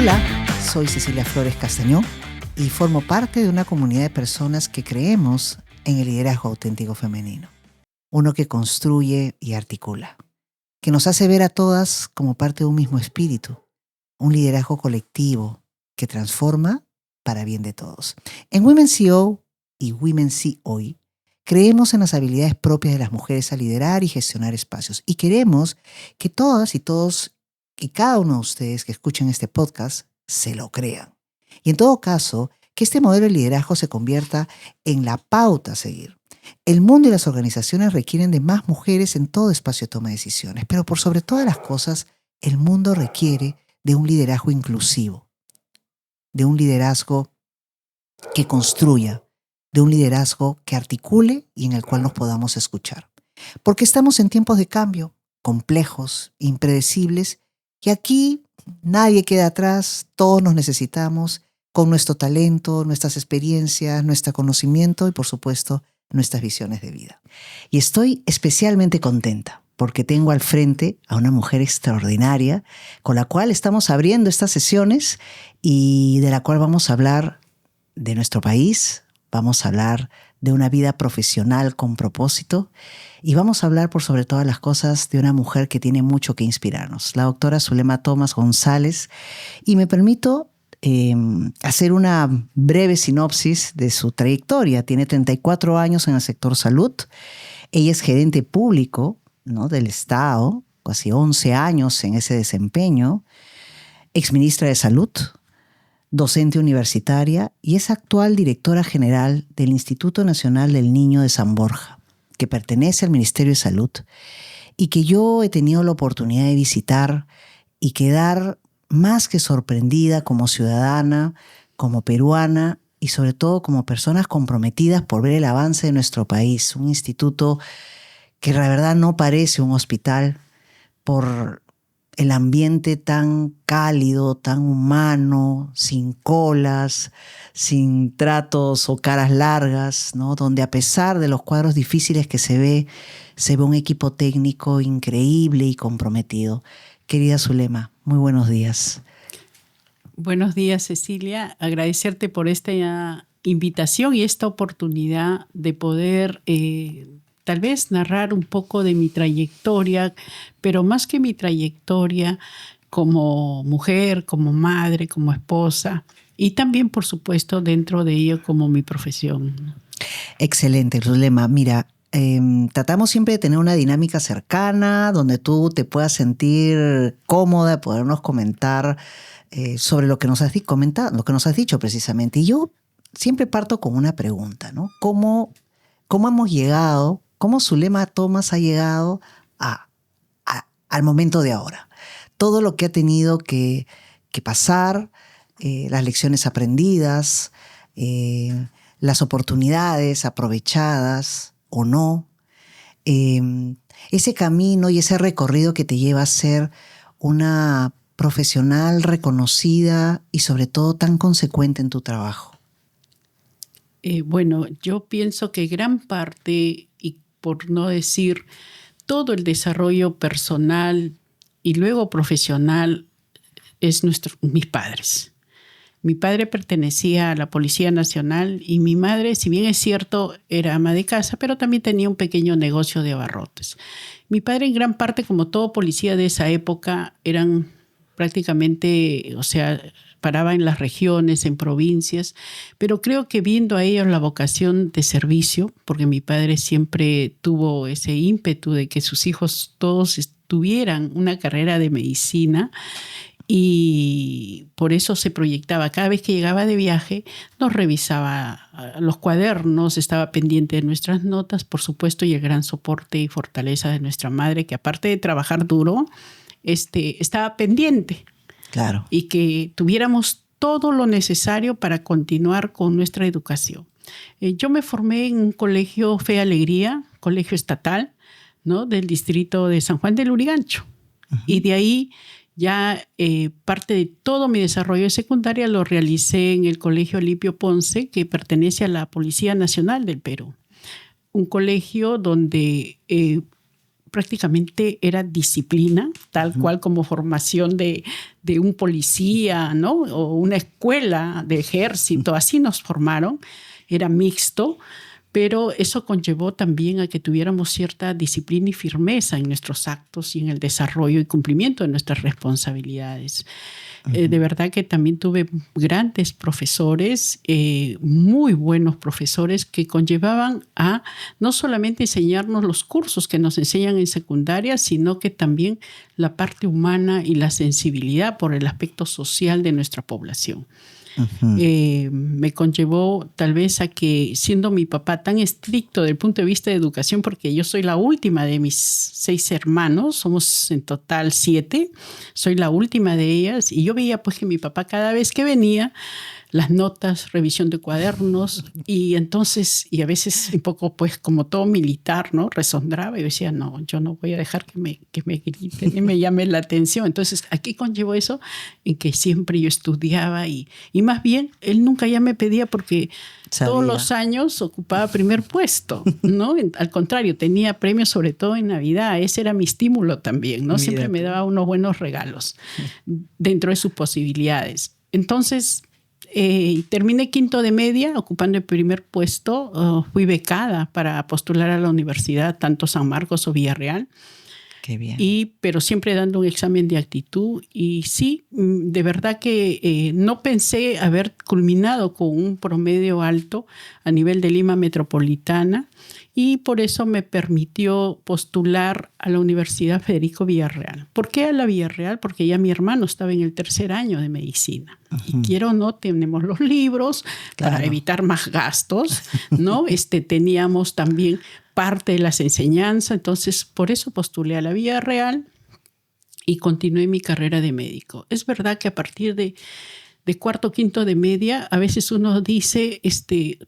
Hola, soy Cecilia Flores Castañón y formo parte de una comunidad de personas que creemos en el liderazgo auténtico femenino. Uno que construye y articula, que nos hace ver a todas como parte de un mismo espíritu. Un liderazgo colectivo que transforma para bien de todos. En Women CEO y Women See Hoy, creemos en las habilidades propias de las mujeres a liderar y gestionar espacios. Y queremos que todas y todos y cada uno de ustedes que escuchen este podcast se lo crean. Y en todo caso, que este modelo de liderazgo se convierta en la pauta a seguir. El mundo y las organizaciones requieren de más mujeres en todo espacio de toma de decisiones, pero por sobre todas las cosas, el mundo requiere de un liderazgo inclusivo, de un liderazgo que construya, de un liderazgo que articule y en el cual nos podamos escuchar. Porque estamos en tiempos de cambio, complejos, impredecibles, y aquí nadie queda atrás, todos nos necesitamos, con nuestro talento, nuestras experiencias, nuestro conocimiento y por supuesto nuestras visiones de vida. Y estoy especialmente contenta porque tengo al frente a una mujer extraordinaria con la cual estamos abriendo estas sesiones y de la cual vamos a hablar de nuestro país, vamos a hablar de una vida profesional con propósito y vamos a hablar por sobre todas las cosas de una mujer que tiene mucho que inspirarnos, la doctora Zulema Thomas González, y me permito hacer una breve sinopsis de su trayectoria. Tiene 34 años en el sector salud, ella es gerente público, ¿no?, del Estado, casi 11 años en ese desempeño, exministra de Salud, docente universitaria y es actual directora general del Instituto Nacional del Niño de San Borja, que pertenece al Ministerio de Salud y que yo he tenido la oportunidad de visitar y quedar más que sorprendida como ciudadana, como peruana y sobre todo como personas comprometidas por ver el avance de nuestro país. Un instituto que la verdad no parece un hospital por el ambiente tan cálido, tan humano, sin colas, sin tratos o caras largas, ¿no?, donde a pesar de los cuadros difíciles que se ve un equipo técnico increíble y comprometido. Querida Zulema, muy buenos días. Buenos días, Cecilia. Agradecerte por esta invitación y esta oportunidad de poder tal vez narrar un poco de mi trayectoria, pero más que mi trayectoria como mujer, como madre, como esposa y también, por supuesto, dentro de ello como mi profesión. Excelente, Zulema. Mira, tratamos siempre de tener una dinámica cercana donde tú te puedas sentir cómoda, podernos comentar sobre lo que nos has comentado, lo que nos has dicho precisamente. Y yo siempre parto con una pregunta, ¿no? ¿Cómo hemos llegado, cómo Zulema Thomas ha llegado al momento de ahora? Todo lo que ha tenido que pasar, las lecciones aprendidas, las oportunidades aprovechadas o no, ese camino y ese recorrido que te lleva a ser una profesional reconocida y sobre todo tan consecuente en tu trabajo. Bueno, yo pienso que gran parte, y por no decir todo el desarrollo personal y luego profesional, es mis padres. Mi padre pertenecía a la Policía Nacional y mi madre, si bien es cierto, era ama de casa, pero también tenía un pequeño negocio de abarrotes. Mi padre, en gran parte, como todo policía de esa época, eran prácticamente, o sea, paraba en las regiones, en provincias, pero creo que viendo a ellos la vocación de servicio, porque mi padre siempre tuvo ese ímpetu de que sus hijos todos tuvieran una carrera de medicina, y por eso se proyectaba. Cada vez que llegaba de viaje nos revisaba los cuadernos, estaba pendiente de nuestras notas, por supuesto, y el gran soporte y fortaleza de nuestra madre, que aparte de trabajar duro, estaba pendiente. Claro. Y que tuviéramos todo lo necesario para continuar con nuestra educación. Yo me formé en un colegio Fe Alegría, colegio estatal, ¿no?, del distrito de San Juan del Lurigancho. Uh-huh. Y de ahí ya parte de todo mi desarrollo de secundaria lo realicé en el Colegio Alipio Ponce, que pertenece a la Policía Nacional del Perú. Un colegio donde prácticamente era disciplina, tal cual como formación de un policía, ¿no? O una escuela de ejército, así nos formaron, era mixto. Pero eso conllevó también a que tuviéramos cierta disciplina y firmeza en nuestros actos y en el desarrollo y cumplimiento de nuestras responsabilidades. De verdad que también tuve grandes profesores, muy buenos profesores que conllevaban a no solamente enseñarnos los cursos que nos enseñan en secundaria, sino que también la parte humana y la sensibilidad por el aspecto social de nuestra población. Me conllevó tal vez a que, siendo mi papá tan estricto desde el punto de vista de educación, porque yo soy la última de mis 6 hermanos, somos en total 7, soy la última de ellas, y yo veía pues que mi papá cada vez que venía, las notas, revisión de cuadernos, y entonces, y a veces un poco pues como todo militar, ¿no? Resondraba y decía, no, yo no voy a dejar que me griten y me llame la atención. Entonces, ¿a qué conllevó eso? En que siempre yo estudiaba y más bien, él nunca ya me pedía porque todos los años ocupaba primer puesto, ¿no? Al contrario, tenía premios sobre todo en Navidad, ese era mi estímulo también, ¿no? Siempre me daba unos buenos regalos dentro de sus posibilidades. Entonces, terminé quinto de media ocupando el primer puesto. Fui becada para postular a la universidad, tanto San Marcos o Villarreal. Qué bien. Pero siempre dando un examen de actitud. Y sí, de verdad que no pensé haber culminado con un promedio alto a nivel de Lima Metropolitana, y por eso me permitió postular a la Universidad Federico Villarreal. ¿Por qué a la Villarreal? Porque ya mi hermano estaba en el tercer año de medicina. Y quiero o no, tenemos los libros para evitar más gastos, ¿no? Teníamos también parte de las enseñanzas, entonces por eso postulé a la Villarreal y continué mi carrera de médico. Es verdad que a partir de cuarto, quinto de media, a veces uno dice,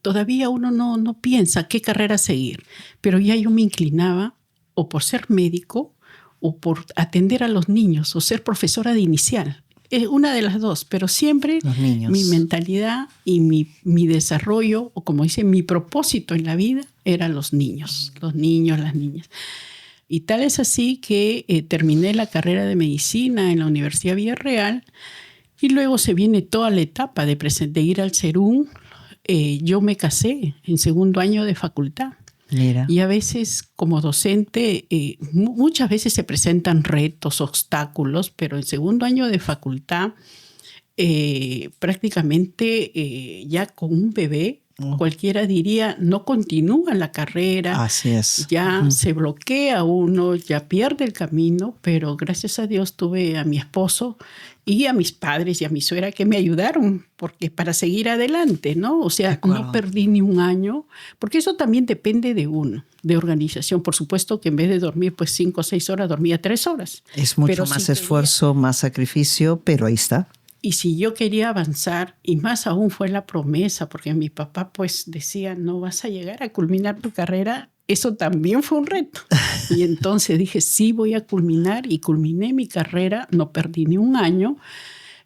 todavía uno no piensa qué carrera seguir, pero ya yo me inclinaba o por ser médico o por atender a los niños o ser profesora de inicial. Una de las dos, pero siempre mi mentalidad y mi desarrollo, o como dice, mi propósito en la vida eran los niños, las niñas. Y tal es así que terminé la carrera de medicina en la Universidad Villarreal. Y luego se viene toda la etapa de ir al CERUM. Yo me casé en segundo año de facultad. Mira. Y a veces como docente, muchas veces se presentan retos, obstáculos, pero en segundo año de facultad, prácticamente ya con un bebé, cualquiera diría, no continúa la carrera. Así es. Ya se bloquea uno, ya pierde el camino, pero gracias a Dios tuve a mi esposo y a mis padres y a mi suegra que me ayudaron para seguir adelante, ¿no? O sea, no perdí ni un año, porque eso también depende de uno, de organización. Por supuesto que en vez de dormir pues 5 o 6 horas, dormía 3 horas. Es mucho más esfuerzo, más sacrificio, pero ahí está. Y si yo quería avanzar, y más aún fue la promesa, porque mi papá pues decía, no vas a llegar a culminar tu carrera, eso también fue un reto. Y entonces dije, sí, voy a culminar, y culminé mi carrera, no perdí ni un año,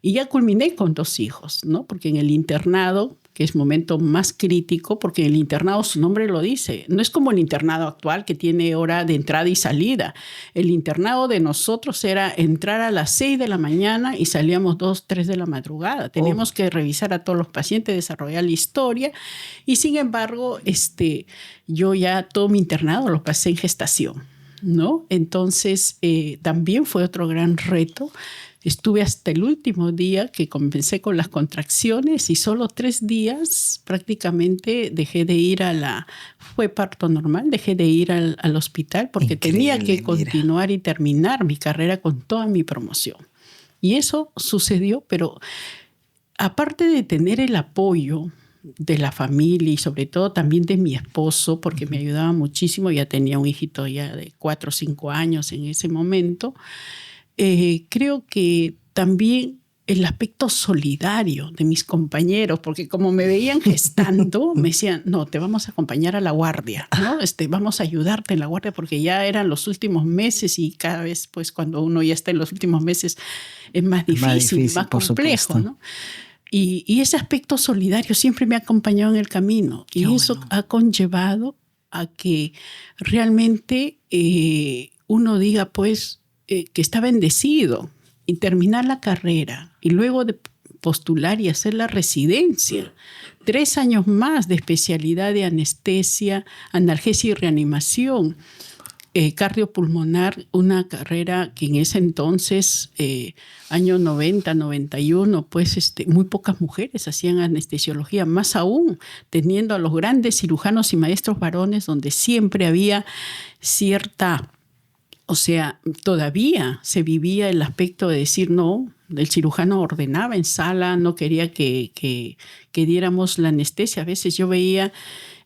y ya culminé con 2 hijos, ¿no? Porque en el internado, que es momento más crítico, porque el internado, su nombre lo dice, no es como el internado actual que tiene hora de entrada y salida. El internado de nosotros era entrar a las 6 de la mañana y salíamos 2, 3 de la madrugada. Teníamos que revisar a todos los pacientes, desarrollar la historia, y sin embargo, yo ya todo mi internado lo pasé en gestación, ¿no? Entonces, también fue otro gran reto. Estuve hasta el último día que comencé con las contracciones, y solo 3 días prácticamente dejé de ir fue parto normal, dejé de ir al hospital porque tenía que continuar y terminar mi carrera con toda mi promoción. Y eso sucedió, pero aparte de tener el apoyo de la familia y sobre todo también de mi esposo, porque me ayudaba muchísimo, ya tenía un hijito ya de 4 o 5 años en ese momento. Creo que también el aspecto solidario de mis compañeros, porque como me veían gestando, me decían, no, te vamos a acompañar a la guardia, ¿no? Vamos a ayudarte en la guardia, porque ya eran los últimos meses, y cada vez, pues, cuando uno ya está en los últimos meses, es más difícil, más complejo, ¿no? Y ese aspecto solidario siempre me ha acompañado en el camino. Qué y eso ha conllevado a que realmente uno diga pues que está bendecido y terminar la carrera y luego de postular y hacer la residencia, 3 años más de especialidad de anestesia, analgesia y reanimación, cardiopulmonar, una carrera que en ese entonces, año 90, 91, pues muy pocas mujeres hacían anestesiología, más aún teniendo a los grandes cirujanos y maestros varones donde siempre había cierta, o sea, todavía se vivía el aspecto de decir no, el cirujano ordenaba en sala, no quería que diéramos la anestesia. A veces yo veía,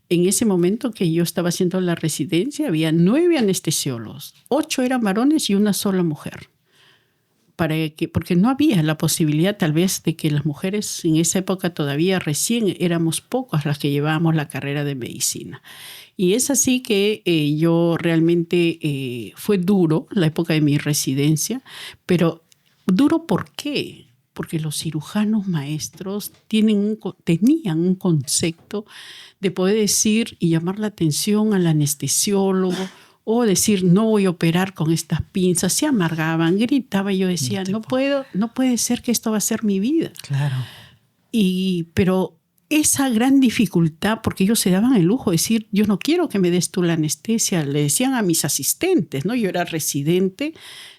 en ese momento que yo estaba haciendo la residencia, había 9 anestesiólogos, 8 eran varones y una sola mujer. Porque no había la posibilidad tal vez de que las mujeres en esa época todavía recién éramos pocas las que llevábamos la carrera de medicina. Y es así que yo realmente fue duro la época de mi residencia, pero duro ¿por qué? Porque los cirujanos maestros tenían un concepto de poder decir y llamar la atención al anestesiólogo o decir no voy a operar con estas pinzas, se amargaban, gritaba y yo decía no puede ser que esto va a ser mi vida. Claro. Pero esa gran dificultad, porque ellos se daban el lujo de decir yo no quiero que me des tú la anestesia, le decían a mis asistentes, ¿no? Yo era residente,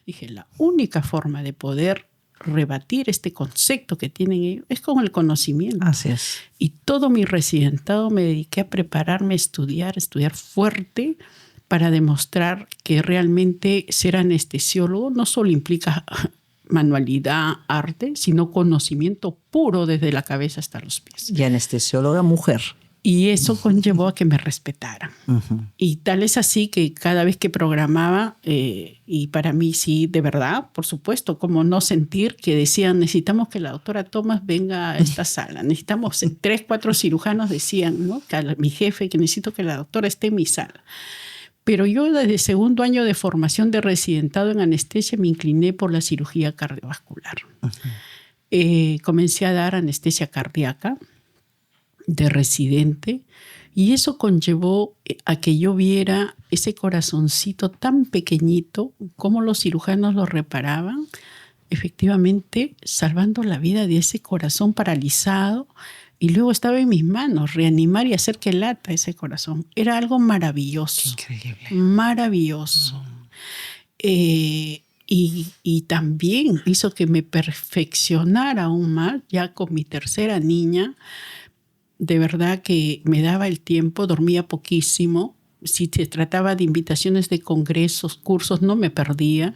dije la única forma de poder rebatir este concepto que tienen ellos es con el conocimiento. Así es. Y todo mi residentado me dediqué a prepararme, a estudiar fuerte para demostrar que realmente ser anestesiólogo no solo implica manualidad, arte, sino conocimiento puro desde la cabeza hasta los pies. Y anestesióloga mujer. Y eso conllevó a que me respetaran. Uh-huh. Y tal es así que cada vez que programaba, y para mí sí, de verdad, por supuesto, como no sentir que decían, necesitamos que la doctora Thomas venga a esta sala. Necesitamos 3, 4 cirujanos decían, ¿no? Que mi jefe, que necesito que la doctora esté en mi sala. Pero yo desde el segundo año de formación de residentado en anestesia me incliné por la cirugía cardiovascular. Uh-huh. Comencé a dar anestesia cardíaca de residente y eso conllevó a que yo viera ese corazoncito tan pequeñito, cómo los cirujanos lo reparaban, efectivamente salvando la vida de ese corazón paralizado. Y luego estaba en mis manos reanimar y hacer que lata ese corazón. Era algo maravilloso. Increíble. Maravilloso. Y también hizo que me perfeccionara aún más, ya con mi tercera niña. De verdad que me daba el tiempo, dormía poquísimo. Si se trataba de invitaciones de congresos, cursos, no me perdía.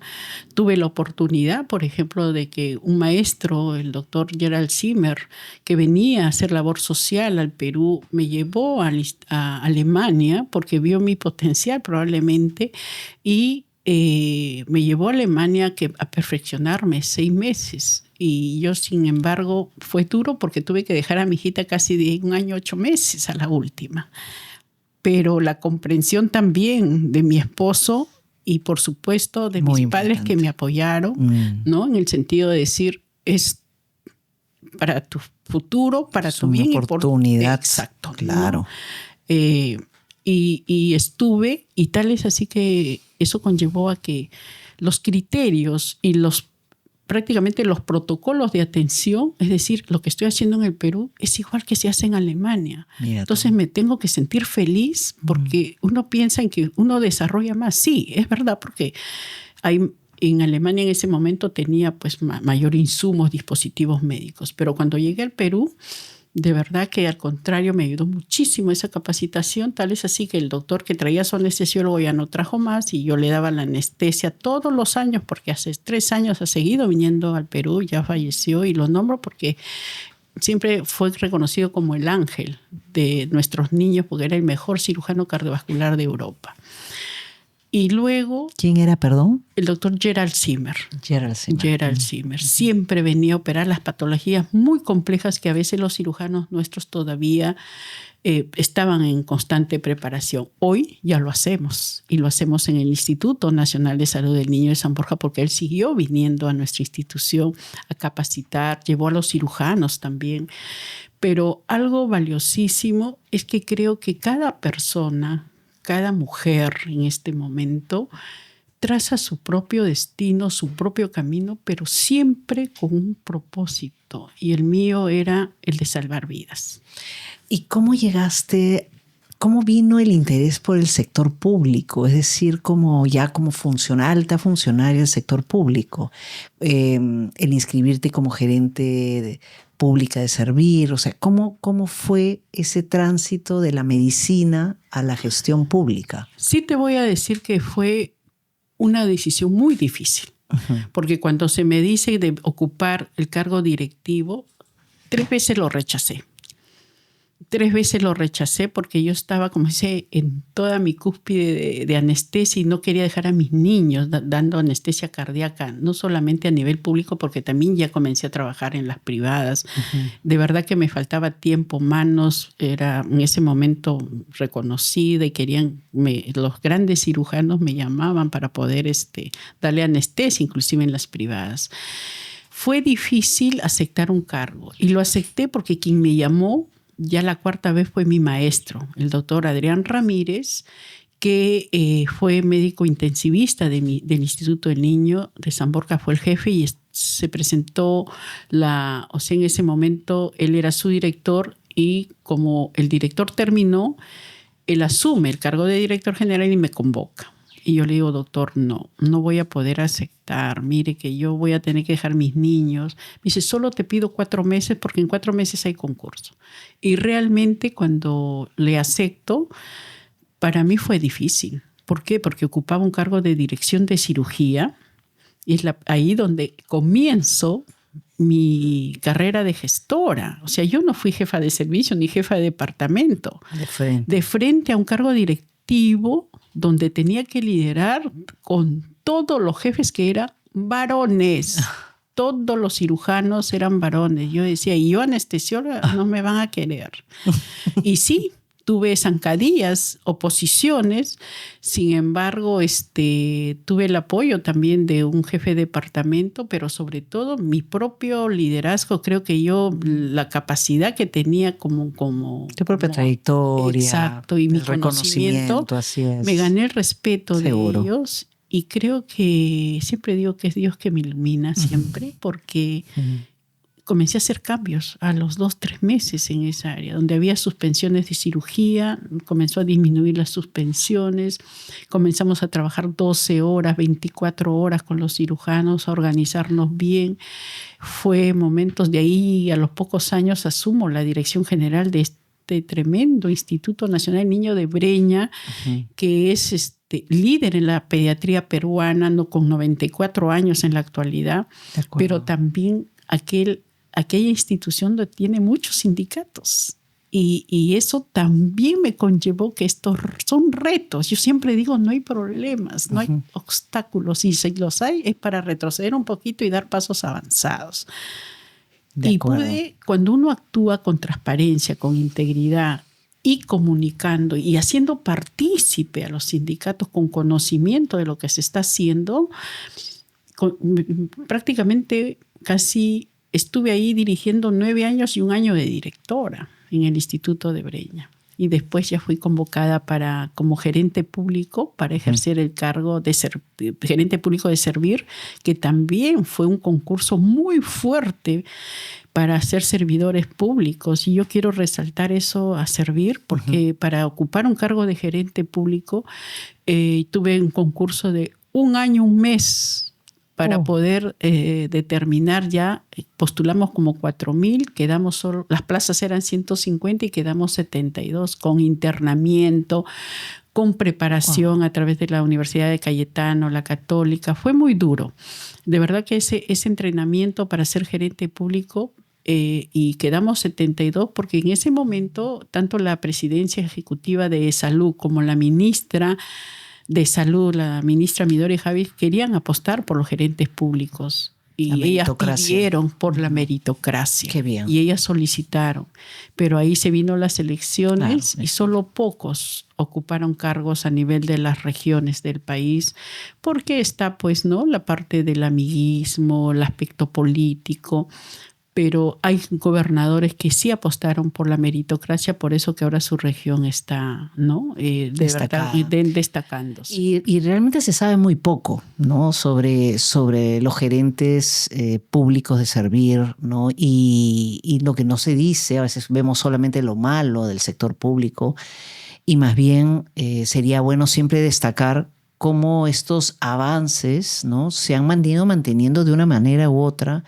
Tuve la oportunidad, por ejemplo, de que un maestro, el doctor Gerald Zimmer, que venía a hacer labor social al Perú, me llevó a Alemania porque vio mi potencial probablemente y me llevó a Alemania a perfeccionarme 6 meses. Y yo, sin embargo, fue duro porque tuve que dejar a mi hijita casi de 1 año, 8 meses a la última. Pero la comprensión también de mi esposo y, por supuesto, de mis padres que me apoyaron, ¿no? En el sentido de decir, es para tu futuro, para tu bien. Oportunidad. Exacto. Claro. ¿No? Y estuve, y tal es así que eso conllevó a que los criterios y prácticamente los protocolos de atención, es decir, lo que estoy haciendo en el Perú es igual que se hace en Alemania. Mira, entonces me tengo que sentir feliz porque uno piensa en que uno desarrolla más. Sí, es verdad, porque en Alemania en ese momento tenía pues mayor insumos, dispositivos médicos, pero cuando llegué al Perú, de verdad que al contrario me ayudó muchísimo esa capacitación, tal es así que el doctor que traía su anestesiólogo ya no trajo más y yo le daba la anestesia todos los años porque hace 3 años ha seguido viniendo al Perú, ya falleció y lo nombro porque siempre fue reconocido como el ángel de nuestros niños porque era el mejor cirujano cardiovascular de Europa. Y luego... ¿Quién era, perdón? El doctor Gerald Zimmer. Gerald Zimmer. Siempre venía a operar las patologías muy complejas que a veces los cirujanos nuestros todavía estaban en constante preparación. Hoy ya lo hacemos y lo hacemos en el Instituto Nacional de Salud del Niño de San Borja porque él siguió viniendo a nuestra institución a capacitar, llevó a los cirujanos también. Pero algo valiosísimo es que creo que cada persona, cada mujer en este momento traza su propio destino, su propio camino, pero siempre con un propósito. Y el mío era el de salvar vidas. ¿Y cómo llegaste, cómo vino el interés por el sector público? Es decir, como alta funcionaria del sector público, el inscribirte como gerente pública de servir, o sea, ¿cómo fue ese tránsito de la medicina a la gestión pública? Sí te voy a decir que fue una decisión muy difícil, porque cuando se me dice de ocupar el cargo directivo, 3 veces lo rechacé. 3 veces lo rechacé porque yo estaba, como dice, en toda mi cúspide de anestesia y no quería dejar a mis niños dando anestesia cardíaca, no solamente a nivel público, porque también ya comencé a trabajar en las privadas. De verdad que me faltaba tiempo, manos, era en ese momento reconocida y los grandes cirujanos me llamaban para poder darle anestesia, inclusive en las privadas. Fue difícil aceptar un cargo y lo acepté porque quien me llamó ya la 4ª vez fue mi maestro, el doctor Adrián Ramírez, que fue médico intensivista del Instituto del Niño de San Borja, fue el jefe y se presentó, en ese momento él era su director y como el director terminó, él asume el cargo de director general y me convoca. Y yo le digo, doctor, no voy a poder aceptar. Mire que yo voy a tener que dejar mis niños. Me dice, solo te pido 4 meses porque en 4 meses hay concurso. Y realmente cuando le acepto, para mí fue difícil. ¿Por qué? Porque ocupaba un cargo de dirección de cirugía. Y es ahí donde comienzo mi carrera de gestora. O sea, yo no fui jefa de servicio ni jefa de departamento. De frente a un cargo directivo donde tenía que liderar con todos los jefes que eran varones. Todos los cirujanos eran varones. Yo decía, y yo anestesióloga no me van a querer. Y sí, tuve zancadillas, oposiciones. Sin embargo, tuve el apoyo también de un jefe de departamento, pero sobre todo mi propio liderazgo. Creo que yo, la capacidad que tenía como tu propia trayectoria. Exacto, y mi conocimiento, así es. Me gané el respeto Seguro. de ellos. Y creo que siempre digo que es Dios que me ilumina siempre, porque comencé a hacer cambios a los 2-3 meses en esa área, donde había suspensiones de cirugía, comenzó a disminuir las suspensiones, comenzamos a trabajar 12 horas, 24 horas con los cirujanos, a organizarnos bien. Fue momentos de ahí, a los pocos años asumo la dirección general de este tremendo Instituto Nacional Niño de Breña, que es líder en la pediatría peruana, no, con 94 años en la actualidad, pero también aquella institución donde tiene muchos sindicatos. Y eso también me conllevó que estos son retos. Yo siempre digo, no hay problemas, no hay obstáculos. Y si los hay, es para retroceder un poquito y dar pasos avanzados. Y cuando uno actúa con transparencia, con integridad y comunicando y haciendo partícipe a los sindicatos con conocimiento de lo que se está haciendo, prácticamente casi estuve ahí dirigiendo 9 años y 1 año de directora en el Instituto de Breña. Y después ya fui convocada como gerente público para ejercer el cargo de gerente público de servir, que también fue un concurso muy fuerte para ser servidores públicos. Y yo quiero resaltar eso a servir, porque para ocupar un cargo de gerente público tuve un concurso de 1 año, 1 mes para poder determinar ya. Postulamos como 4,000, quedamos solo, las plazas eran 150 y quedamos 72 con internamiento, con preparación a través de la Universidad de Cayetano, la Católica. Fue muy duro. De verdad que ese entrenamiento para ser gerente público, y quedamos 72 porque en ese momento tanto la presidencia ejecutiva de salud como la ministra de salud, la ministra Midori Javis, querían apostar por los gerentes públicos. Y ellas pidieron por la meritocracia. Qué bien. Y ellas solicitaron. Pero ahí se vino las elecciones y solo pocos ocuparon cargos a nivel de las regiones del país, porque está, pues, ¿no?, la parte del amiguismo, el aspecto político. pero hay gobernadores que sí apostaron por la meritocracia, por eso que ahora su región está, ¿no? Destacándose. Y realmente se sabe muy poco, ¿no? sobre los gerentes públicos de servir, ¿no? Y lo que no se dice, a veces vemos solamente lo malo del sector público, y más bien sería bueno siempre destacar cómo estos avances, ¿no?, se han manteniendo de una manera u otra.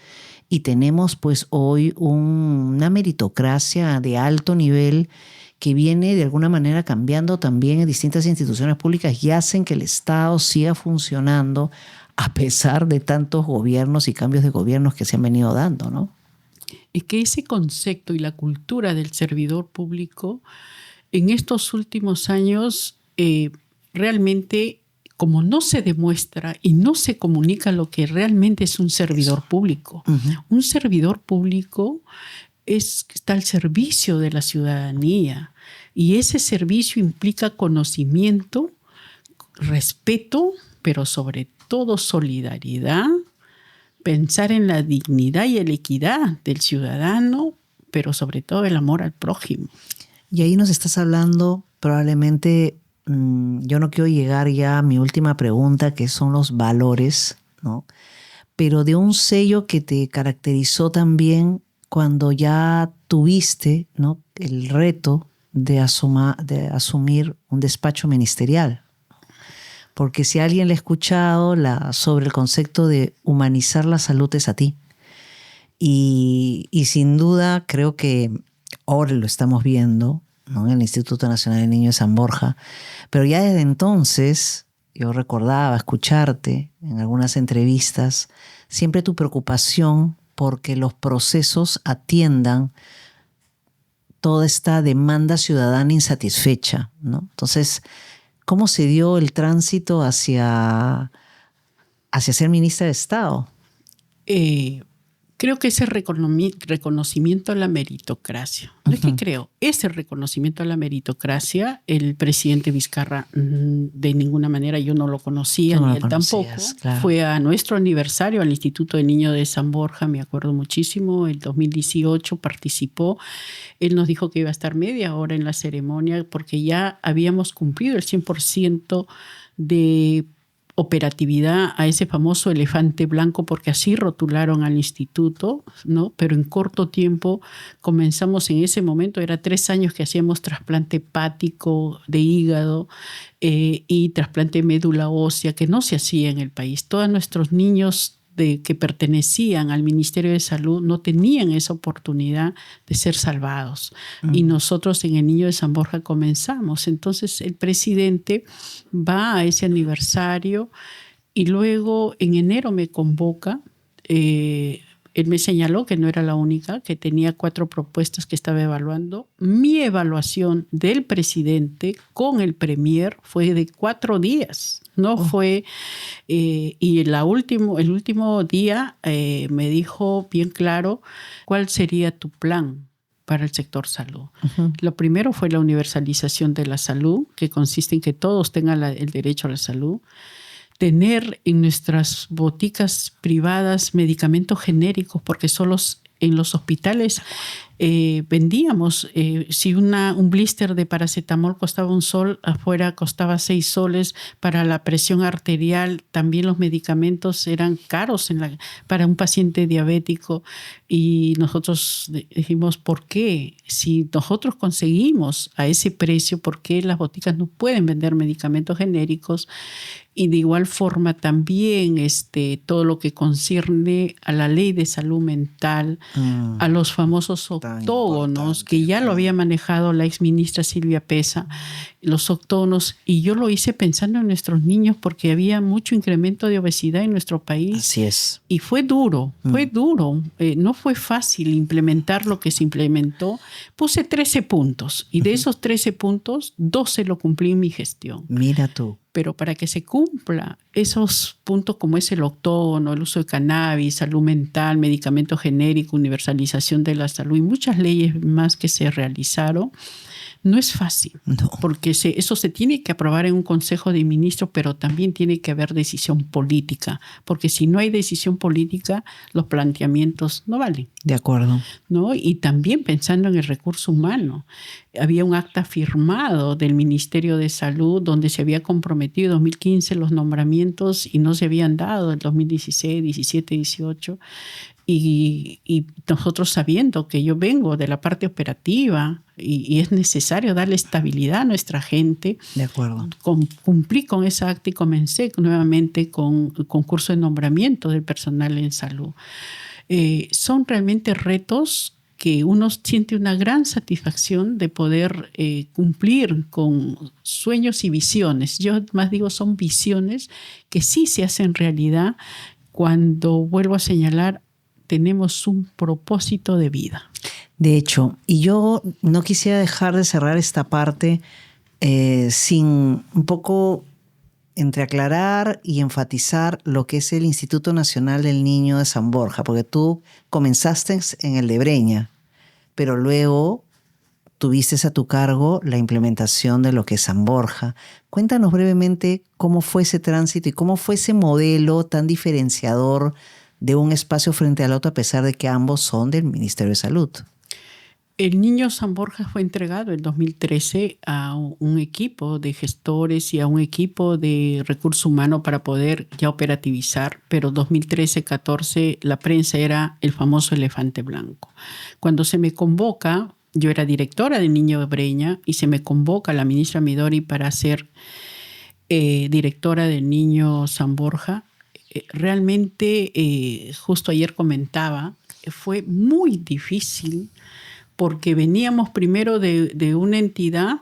Y tenemos pues hoy una meritocracia de alto nivel que viene de alguna manera cambiando también en distintas instituciones públicas y hacen que el Estado siga funcionando a pesar de tantos gobiernos y cambios de gobiernos que se han venido dando, ¿no? Es que ese concepto y la cultura del servidor público en estos últimos años realmente, como no se demuestra y no se comunica lo que realmente es un servidor público. Uh-huh. Un servidor público está al servicio de la ciudadanía y ese servicio implica conocimiento, respeto, pero sobre todo solidaridad, pensar en la dignidad y la equidad del ciudadano, pero sobre todo el amor al prójimo. Y ahí nos estás hablando probablemente... Yo no quiero llegar ya a mi última pregunta, que son los valores, ¿no? Pero de un sello que te caracterizó también cuando ya tuviste, ¿no?, el reto de asumir un despacho ministerial. Porque si alguien le ha escuchado sobre el concepto de humanizar la salud es a ti. Y sin duda creo que ahora lo estamos viendo, ¿no?, en el Instituto Nacional del Niño de San Borja, pero ya desde entonces yo recordaba escucharte en algunas entrevistas, siempre tu preocupación porque los procesos atiendan toda esta demanda ciudadana insatisfecha, ¿no? Entonces, ¿cómo se dio el tránsito hacia ser ministra de Estado? Creo que ese reconocimiento a la meritocracia, no es que creo, ese reconocimiento a la meritocracia, el presidente Vizcarra de ninguna manera, yo no lo conocía, ni él tampoco. Claro. Fue a nuestro aniversario al Instituto de Niños de San Borja, me acuerdo muchísimo, el 2018 participó. Él nos dijo que iba a estar media hora en la ceremonia porque ya habíamos cumplido el 100% de operatividad a ese famoso elefante blanco, porque así rotularon al instituto, ¿no? Pero en corto tiempo comenzamos en ese momento, era 3 años que hacíamos trasplante hepático de hígado y trasplante de médula ósea, que no se hacía en el país. Todos nuestros niños que pertenecían al Ministerio de Salud no tenían esa oportunidad de ser salvados. Y nosotros en el Niño de San Borja comenzamos. Entonces el presidente va a ese aniversario y luego en enero me convoca. Él me señaló que no era la única, que tenía 4 propuestas que estaba evaluando. Mi evaluación del presidente con el premier fue de 4 días. No fue... y el último día me dijo bien claro cuál sería tu plan para el sector salud. Uh-huh. Lo primero fue la universalización de la salud, que consiste en que todos tengan el derecho a la salud. Tener en nuestras boticas privadas medicamentos genéricos, porque solo en los hospitales vendíamos. Si un blister de paracetamol costaba $1, afuera costaba 6 soles. Para la presión arterial también los medicamentos eran caros para un paciente diabético. Y nosotros dijimos, ¿por qué? Si nosotros conseguimos a ese precio, ¿por qué las boticas no pueden vender medicamentos genéricos? Y de igual forma también todo lo que concierne a la ley de salud mental, a los famosos octógonos, que ya lo había manejado la exministra Silvia Pesa, los octógonos, y yo lo hice pensando en nuestros niños porque había mucho incremento de obesidad en nuestro país. Así es. Y fue duro. No fue fácil implementar lo que se implementó. Puse 13 puntos y de esos 13 puntos, 12 lo cumplí en mi gestión. Mira tú. Pero para que se cumpla esos puntos como es el octógono, el uso de cannabis, salud mental, medicamento genérico, universalización de la salud y muchas leyes más que se realizaron, No es fácil, No. porque eso se tiene que aprobar en un consejo de ministros, pero también tiene que haber decisión política, porque si no hay decisión política, los planteamientos no valen. De acuerdo. ¿No? Y también pensando en el recurso humano. Había un acta firmado del Ministerio de Salud donde se había comprometido en 2015 los nombramientos y no se habían dado en 2016, 17, 18. Y nosotros sabiendo que yo vengo de la parte operativa y es necesario darle estabilidad a nuestra gente. De acuerdo. Cumplí con esa acta y comencé nuevamente con el concurso de nombramiento del personal en salud. Son realmente retos que uno siente una gran satisfacción de poder cumplir con sueños y visiones. Yo más digo, son visiones que sí se hacen realidad cuando, vuelvo a señalar, tenemos un propósito de vida. De hecho, y yo no quisiera dejar de cerrar esta parte sin un poco entre aclarar y enfatizar lo que es el Instituto Nacional del Niño de San Borja, porque tú comenzaste en el de Breña, pero luego tuviste a tu cargo la implementación de lo que es San Borja. Cuéntanos brevemente cómo fue ese tránsito y cómo fue ese modelo tan diferenciador de un espacio frente al otro, a pesar de que ambos son del Ministerio de Salud. El Niño San Borja fue entregado en 2013 a un equipo de gestores y a un equipo de recursos humanos para poder ya operativizar, pero 2013-14 la prensa era el famoso elefante blanco. Cuando se me convoca, yo era directora de Niño de Breña y se me convoca la ministra Midori para ser directora del Niño San Borja. Realmente, justo ayer comentaba, fue muy difícil porque veníamos primero de una entidad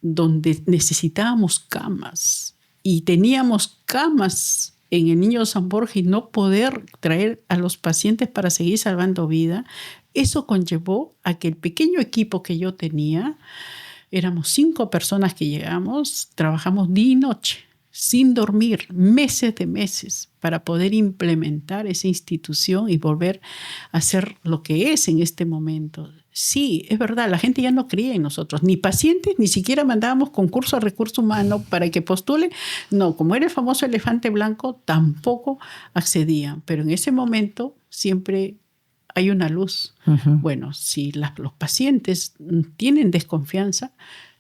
donde necesitábamos camas y teníamos camas en el Niño San Borja y no poder traer a los pacientes para seguir salvando vida. Eso conllevó a que el pequeño equipo que yo tenía, éramos 5 personas que llegamos, trabajamos día y noche, sin dormir, meses de meses, para poder implementar esa institución y volver a ser lo que es en este momento. Sí, es verdad, la gente ya no creía en nosotros, ni pacientes, ni siquiera mandábamos concurso a recursos humanos para que postule. No, como era el famoso elefante blanco, tampoco accedían. Pero en ese momento siempre hay una luz. Uh-huh. Bueno, si los pacientes tienen desconfianza,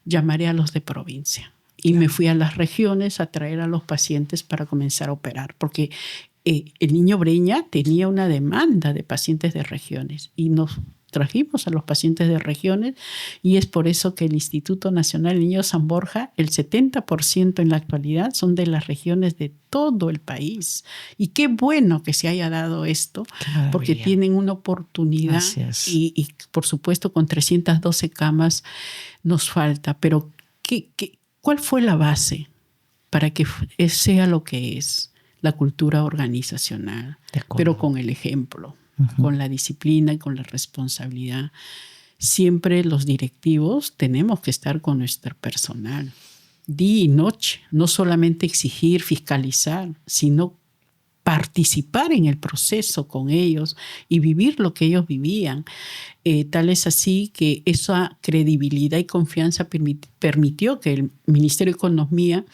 llamaré a los de provincia. Y me fui a las regiones a traer a los pacientes para comenzar a operar, porque el Niño Breña tenía una demanda de pacientes de regiones y nos trajimos a los pacientes de regiones y es por eso que el Instituto Nacional del Niño San Borja, el 70% en la actualidad son de las regiones de todo el país. Y qué bueno que se haya dado esto, porque tienen una oportunidad y por supuesto con 312 camas nos falta, pero ¿cuál fue la base para que sea lo que es la cultura organizacional? Pero con el ejemplo, con la disciplina y con la responsabilidad. Siempre los directivos tenemos que estar con nuestro personal, día y noche, no solamente exigir, fiscalizar, sino participar en el proceso con ellos y vivir lo que ellos vivían. Tal es así que esa credibilidad y confianza permitió que el Ministerio de Economía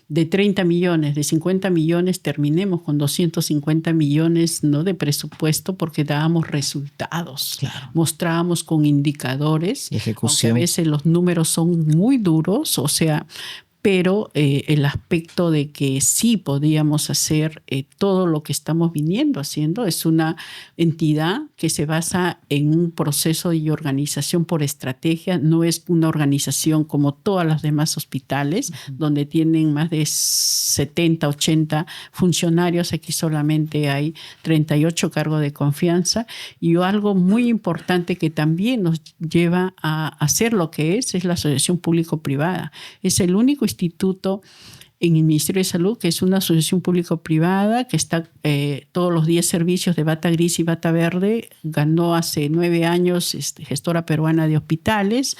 de 30 millones, de 50 millones, terminemos con 250 millones, ¿no?, de presupuesto porque dábamos resultados. Claro. Mostrábamos con indicadores. Y ejecución. Aunque a veces los números son muy duros, o sea, pero el aspecto de que sí podíamos hacer todo lo que estamos viniendo haciendo. Es una entidad que se basa en un proceso de organización por estrategia. No es una organización como todas las demás hospitales, donde tienen más de 70, 80 funcionarios. Aquí solamente hay 38 cargos de confianza. Y algo muy importante que también nos lleva a hacer lo que es la asociación público-privada. Es el único instituto en el Ministerio de Salud que es una asociación público-privada que está todos los 10 servicios de bata gris y bata verde. Ganó hace 9 años gestora peruana de hospitales,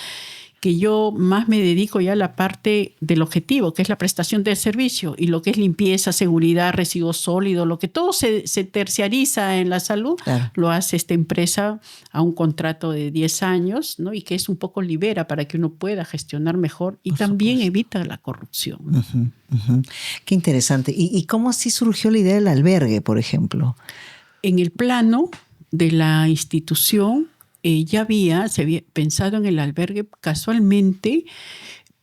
que yo más me dedico ya a la parte del objetivo, que es la prestación del servicio, y lo que es limpieza, seguridad, residuos sólidos, lo que todo se terciariza en la salud, Claro. lo hace esta empresa a un contrato de 10 años, ¿no? Y que es un poco libera para que uno pueda gestionar mejor y Por también supuesto. evita la corrupción, ¿no? Qué interesante. ¿Y cómo así surgió la idea del albergue, por ejemplo? En el plano de la institución se había pensado en el albergue casualmente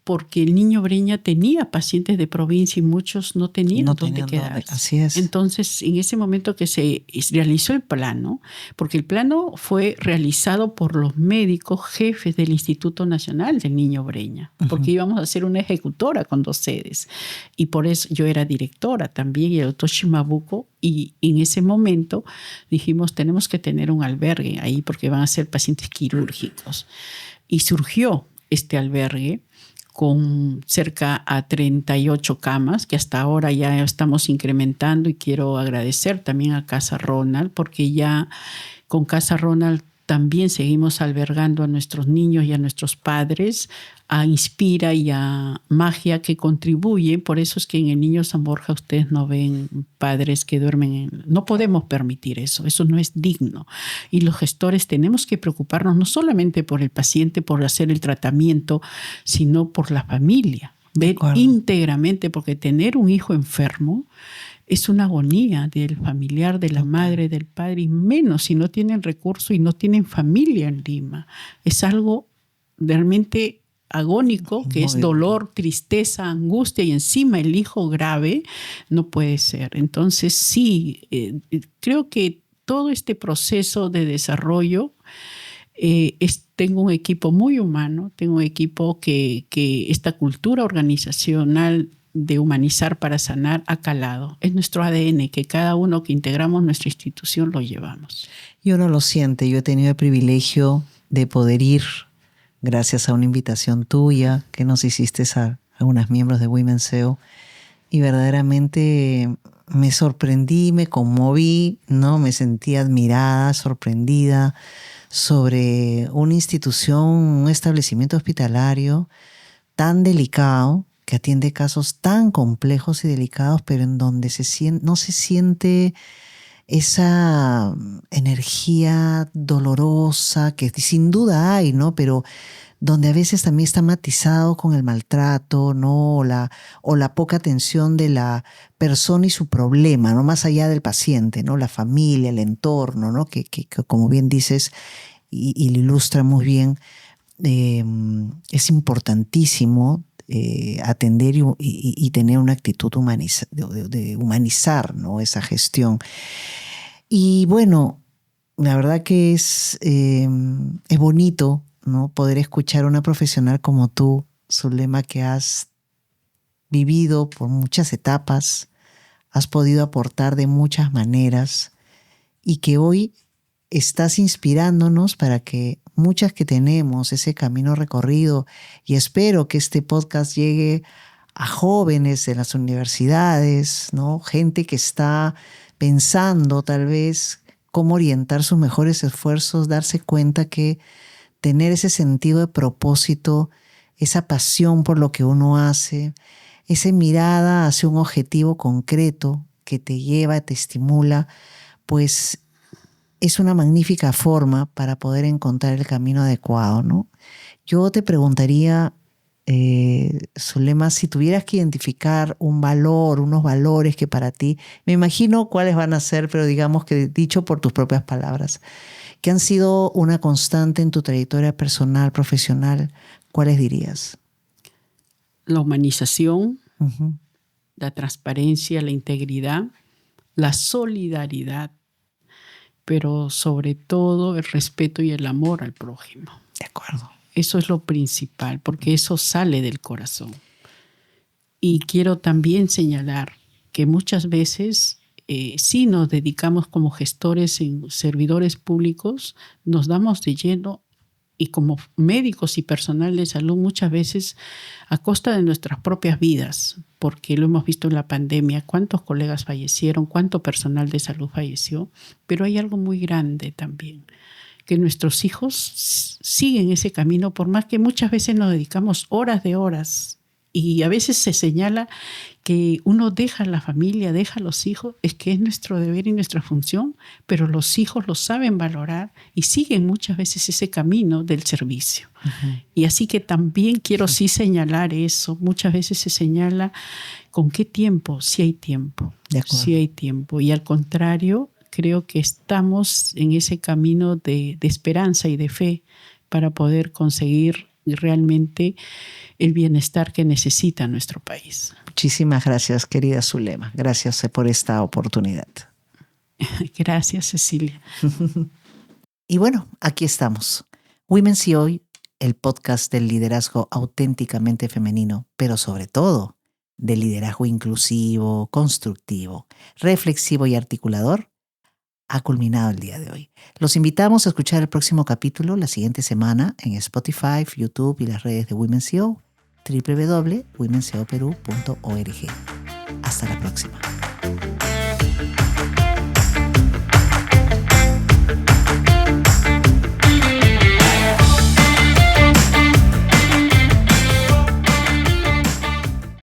porque el Niño Breña tenía pacientes de provincia y muchos no tenían dónde quedarse. Así es. Entonces, en ese momento que se realizó el plano, porque el plano fue realizado por los médicos jefes del Instituto Nacional del Niño Breña, porque íbamos a hacer una ejecutora con 2 sedes. Y por eso yo era directora también, y el doctor Shimabuko, y en ese momento dijimos, tenemos que tener un albergue ahí porque van a ser pacientes quirúrgicos. Y surgió este albergue con cerca a 38 camas, que hasta ahora ya estamos incrementando, y quiero agradecer también a Casa Ronald, porque ya con Casa Ronald también seguimos albergando a nuestros niños y a nuestros padres, a Inspira y a Magia, que contribuyen. Por eso es que en el Niño San Borja ustedes no ven padres que duermen. No podemos permitir eso, eso no es digno. Y los gestores tenemos que preocuparnos no solamente por el paciente, por hacer el tratamiento, sino por la familia. Ver íntegramente, porque tener un hijo enfermo es una agonía del familiar, de la madre, del padre, y menos si no tienen recursos y no tienen familia en Lima. Es algo realmente agónico, que es dolor, tristeza, angustia, y encima el hijo grave, no puede ser. Entonces sí, creo que todo este proceso de desarrollo, tengo un equipo muy humano, tengo un equipo que esta cultura organizacional de humanizar para sanar ha calado. Es nuestro ADN, que cada uno que integramos nuestra institución lo llevamos. Y uno lo siente. Yo he tenido el privilegio de poder ir, gracias a una invitación tuya que nos hiciste a algunos miembros de Women's SEO, y verdaderamente me sorprendí, me conmoví, ¿no? Me sentí admirada, sorprendida sobre una institución, un establecimiento hospitalario tan delicado, que atiende casos tan complejos y delicados, pero en donde no se siente esa energía dolorosa, que sin duda hay, ¿no? Pero donde a veces también está matizado con el maltrato, ¿no? O la poca atención de la persona y su problema, ¿no? Más allá del paciente, ¿no? La familia, el entorno, ¿no? Que como bien dices y lo ilustra muy bien, es importantísimo atender y tener una actitud de humanizar, ¿no? Esa gestión. Y bueno, la verdad que es bonito, ¿no? Poder escuchar a una profesional como tú, Zulema, que has vivido por muchas etapas, has podido aportar de muchas maneras, y que hoy estás inspirándonos para que muchas que tenemos ese camino recorrido, y espero que este podcast llegue a jóvenes de las universidades, ¿no? Gente que está pensando tal vez cómo orientar sus mejores esfuerzos, darse cuenta que tener ese sentido de propósito, esa pasión por lo que uno hace, esa mirada hacia un objetivo concreto que te lleva, te estimula, pues es una magnífica forma para poder encontrar el camino adecuado, ¿no? Yo te preguntaría, Zulema, si tuvieras que identificar un valor, unos valores que para ti, me imagino cuáles van a ser, pero digamos que dicho por tus propias palabras, que han sido una constante en tu trayectoria personal, profesional, ¿cuáles dirías? La humanización, la transparencia, la integridad, la solidaridad, pero sobre todo el respeto y el amor al prójimo. De acuerdo. Eso es lo principal, porque eso sale del corazón. Y quiero también señalar que muchas veces sí nos dedicamos como gestores en servidores públicos, nos damos de lleno, y como médicos y personal de salud muchas veces a costa de nuestras propias vidas, porque lo hemos visto en la pandemia, cuántos colegas fallecieron, cuánto personal de salud falleció, pero hay algo muy grande también, que nuestros hijos siguen ese camino, por más que muchas veces nos dedicamos horas de horas. Y a veces se señala que uno deja la familia, deja a los hijos, es que es nuestro deber y nuestra función, pero los hijos lo saben valorar y siguen muchas veces ese camino del servicio. Uh-huh. Y así que también quiero sí señalar eso. Muchas veces se señala con qué tiempo, si hay tiempo. Si hay tiempo. Y al contrario, creo que estamos en ese camino de esperanza y de fe para poder conseguir realmente el bienestar que necesita nuestro país. Muchísimas gracias, querida Zulema. Gracias por esta oportunidad. Gracias, Cecilia. Y bueno, aquí estamos. Women's Hoy, el podcast del liderazgo auténticamente femenino, pero sobre todo del liderazgo inclusivo, constructivo, reflexivo y articulador, ha culminado el día de hoy. Los invitamos a escuchar el próximo capítulo la siguiente semana en Spotify, YouTube y las redes de Women's CEO, www.womensceoperú.org. Hasta la próxima.